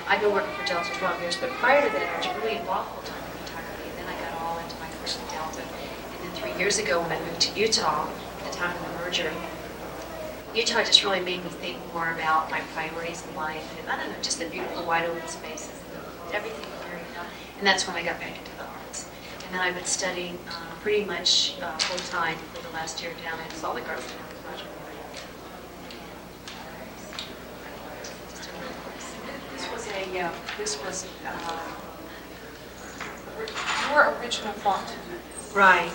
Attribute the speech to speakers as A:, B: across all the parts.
A: I've been working for Delta 12 years, but prior to that, I was really involved full-time in photography. And then I got all into my first in Delta. And then 3 years ago, when I moved to Utah, at the time of the merger, Utah just really made me think more about my priorities in life. And I don't know, just the beautiful wide open spaces, everything there, you know. And that's when I got back into the arts. And then I've been studying pretty much full-time for the last year down at Salt Lake Arts and Project.
B: This was your original thought.
A: Right.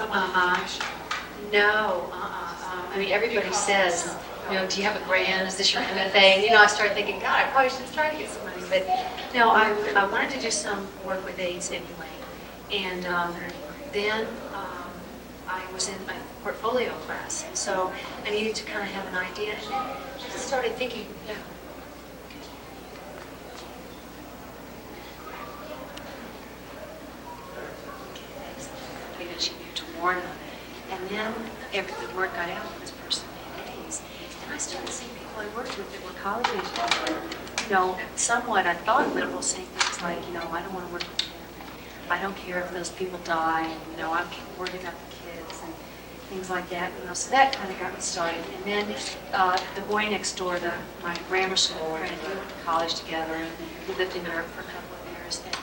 A: No. I mean, everybody says, you know, do you have a grant? Is this your MFA? You know, I started thinking, God, I probably should try to get some money. But no, I wanted to do some work with AIDS anyway. And then I was in a portfolio class. And so I needed to kind of have an idea. And then I just started thinking, yeah. That she knew to warn them. And then the word got out that this person had AIDS. And I started seeing people I worked with that were college age, you know, somewhat, I thought liberal, saying things like, you know, I don't want to work with them. I don't care if those people die. And, you know, I'm worried about the kids and things like that. You know, so that kind of got me started. And then the boy next door to my grammar school, and we went to college together, and we lived in Europe for a couple of years. And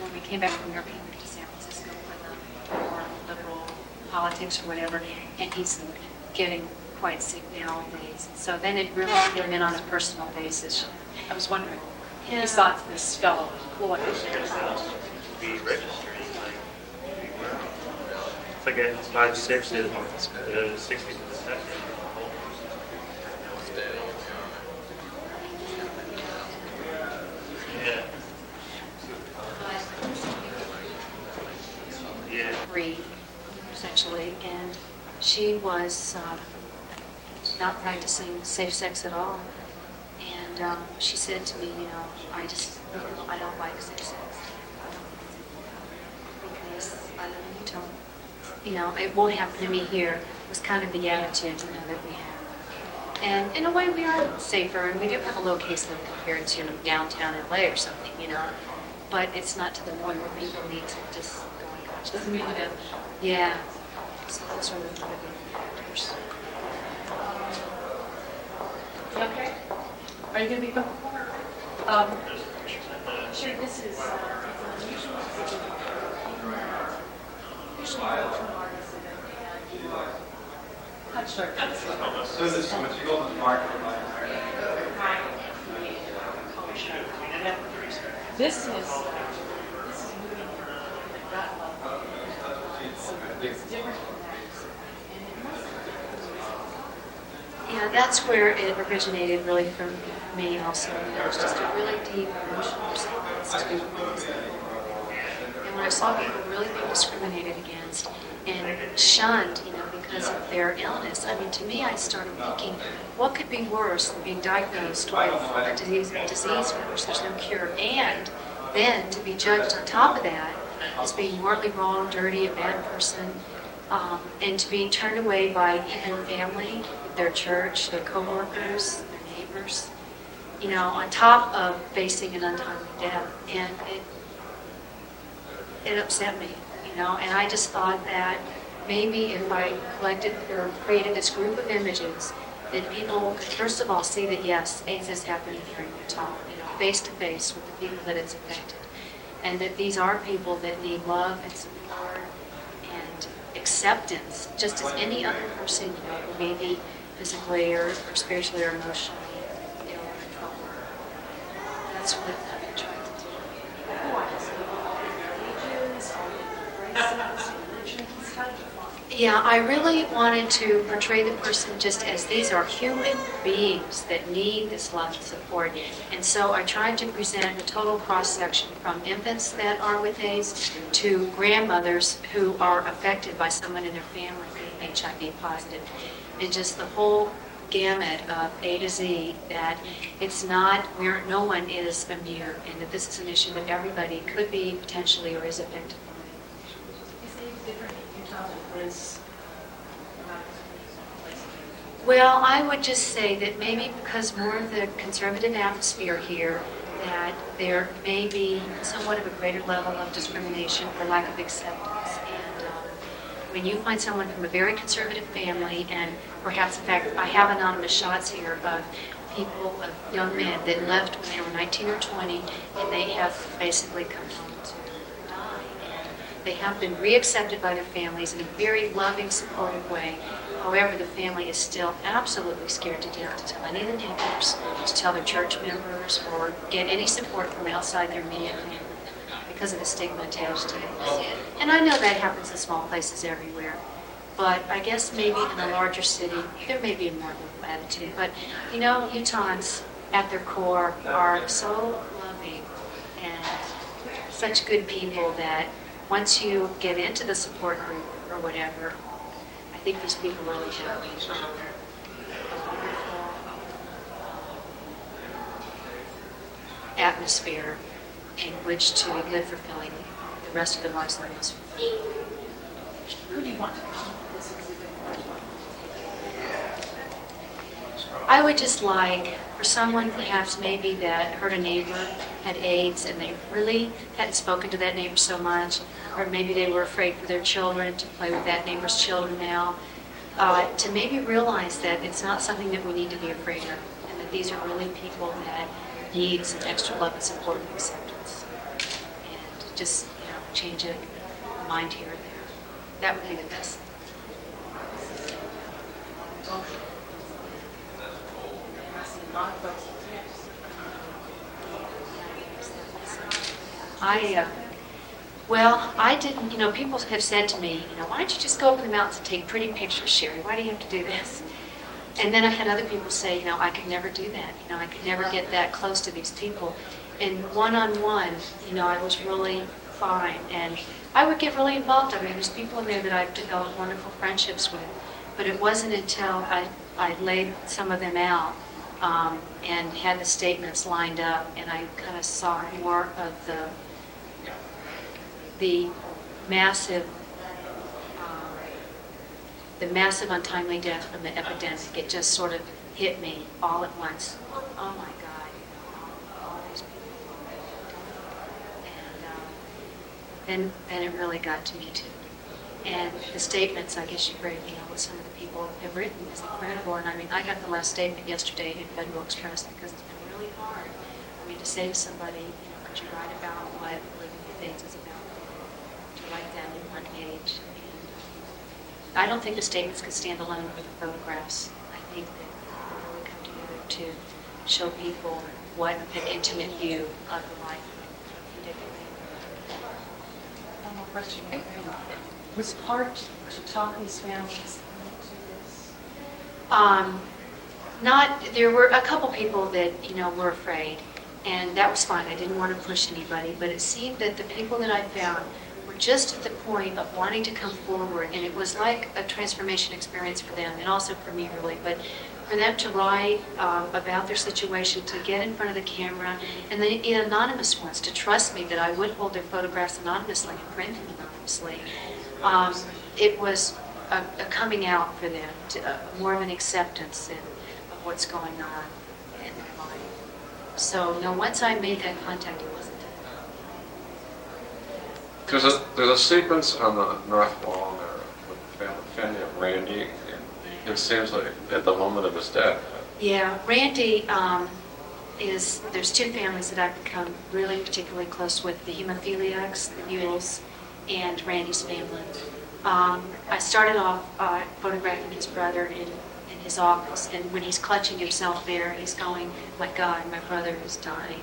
A: when we came back from Europe, he moved to San Francisco for the more liberal politics or whatever, and he's getting quite sick nowadays. So then it really came in on a personal basis.
B: I was wondering, you thought this fellow was
C: Be registering, it's like a 5, 6, 60 to the 70. Yeah. Yeah.
A: Free, essentially, and she was not practicing safe sex at all. And she said to me, you know, I don't like safe sex. Because I live in Utah. You know, it won't happen to me here, was kind of the attitude, you know, that we have. And in a way, we are safer, and we do have a low caseload compared to downtown LA or something, you know. But it's not to the point where people need to just go and watch this video. Yeah. So those are the factors.
B: okay. Are you going to be back? Sure, this is an unusual situation. Usually, artists and touch our
D: So this is what you go to the market
B: This is moving from the gut level. It's different from that. And it must
A: Yeah, that's where it originated really from me also. It was just a really deep emotional response to this. And when I saw people really being discriminated against and shunned, you know, because of their illness, I mean, to me, I started thinking, what could be worse than being diagnosed with a disease for which there's no cure, and then to be judged on top of that as being morally wrong, dirty, a bad person, and to being turned away by even family, their church, their co-workers, their neighbors, you know, on top of facing an untimely death. And it upset me, you know, and I just thought that maybe if I collected or created this group of images, that people could first of all see that yes, AIDS has happened here in Utah, you know, face to face with the people that it's affected, and that these are people that need love and support and acceptance, just as any other person, you know, who may be physically or spiritually or emotionally ill or in trouble. That's what I've been trying to do. Yeah, I really wanted to portray the person just as these are human beings that need this love and support. And so I tried to present a total cross-section from infants that are with AIDS to grandmothers who are affected by someone in their family being HIV positive. And just the whole gamut of A to Z, that it's not, no one is immune, and that this is an issue that everybody could be potentially or is affected by. Well, I would just say that maybe because more of the conservative atmosphere here that there may be somewhat of a greater level of discrimination or lack of acceptance. And when you find someone from a very conservative family, and perhaps, in fact, I have anonymous shots here of people, of young men that left when they were 19 or 20, and they have basically come home to die. And they have been reaccepted by their families in a very loving, supportive way. However, the family is still absolutely scared to death to tell any of the neighbors, to tell their church members, or get any support from outside their immediate family because of the stigma attached to it. And I know that happens in small places everywhere, but I guess maybe in a larger city, there may be a more liberal attitude. But, you know, Utahns at their core are so loving and such good people that once you get into the support group or whatever, I think these people really have a wonderful atmosphere in which to live fulfilling the rest of their lives that are most fulfilling.
B: Who do you want to come to this exhibit?
A: I would just like for someone perhaps maybe that heard a neighbor had AIDS and they really hadn't spoken to that neighbor so much, or maybe they were afraid for their children to play with that neighbor's children now, to maybe realize that it's not something that we need to be afraid of, and that these are really people that need some extra love and support and acceptance. And just, you know, change a mind here or there. That would be the best. Well, I didn't, you know, people have said to me, you know, why don't you just go up in the mountains and take pretty pictures, Cheri? Why do you have to do this? And then I had other people say, you know, I could never do that. You know, I could never get that close to these people. And one-on-one, you know, I was really fine. And I would get really involved. I mean, there's people in there that I've developed wonderful friendships with. But it wasn't until I laid some of them out and had the statements lined up, and I kind of saw more of the massive untimely death from the epidemic. It just sort of hit me all at once. Oh my God, all these people. And then it really got to me too. And the statements, I guess you read, you know, what some of the people have written is incredible. And I mean, I got the last statement yesterday in Federal Express because it's been really hard. I mean, to say to somebody, you know, could you write about what living with AIDS is about? To write that in one page. And I don't think the statements could stand alone with the photographs. I think that we really come together to show people what an intimate view of the life of
B: One more question. Was it hard to talk these families into this?
A: There were a couple people that, you know, were afraid, and that was fine. I didn't want to push anybody, but it seemed that the people that I found were just at the point of wanting to come forward, and it was like a transformation experience for them, and also for me, really. But for them to write about their situation, to get in front of the camera, and the anonymous ones to trust me that I would hold their photographs anonymously and print them anonymously. It was a coming out for them, more of an acceptance of what's going on in their life. So, no, once I made that contact, it wasn't
D: There's a sequence on the north wall there with the family of Randy. It seems like at the moment of his death.
A: Yeah, Randy there's two families that I've become really particularly close with, the hemophiliacs, the mules, and Randy's family. I started off photographing his brother in his office, and when he's clutching himself there, he's going, my God, my brother is dying.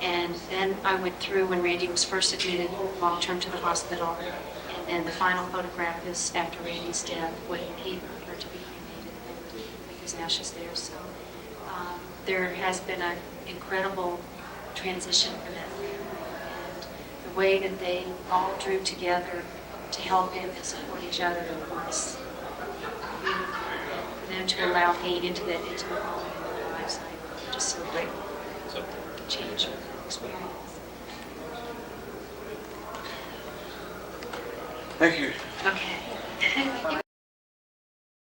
A: And then I went through when Randy was first admitted long-term to the hospital, and then the final photograph is after Randy's death, when he preferred to be cremated and leave his ashes there. So there has been an incredible transition for them. And the way that they all drew together to help him and support each other was beautiful. For them to allow me into that intimate moment in their lives, I'm just so grateful for the change of experience.
D: Thank you.
A: Okay.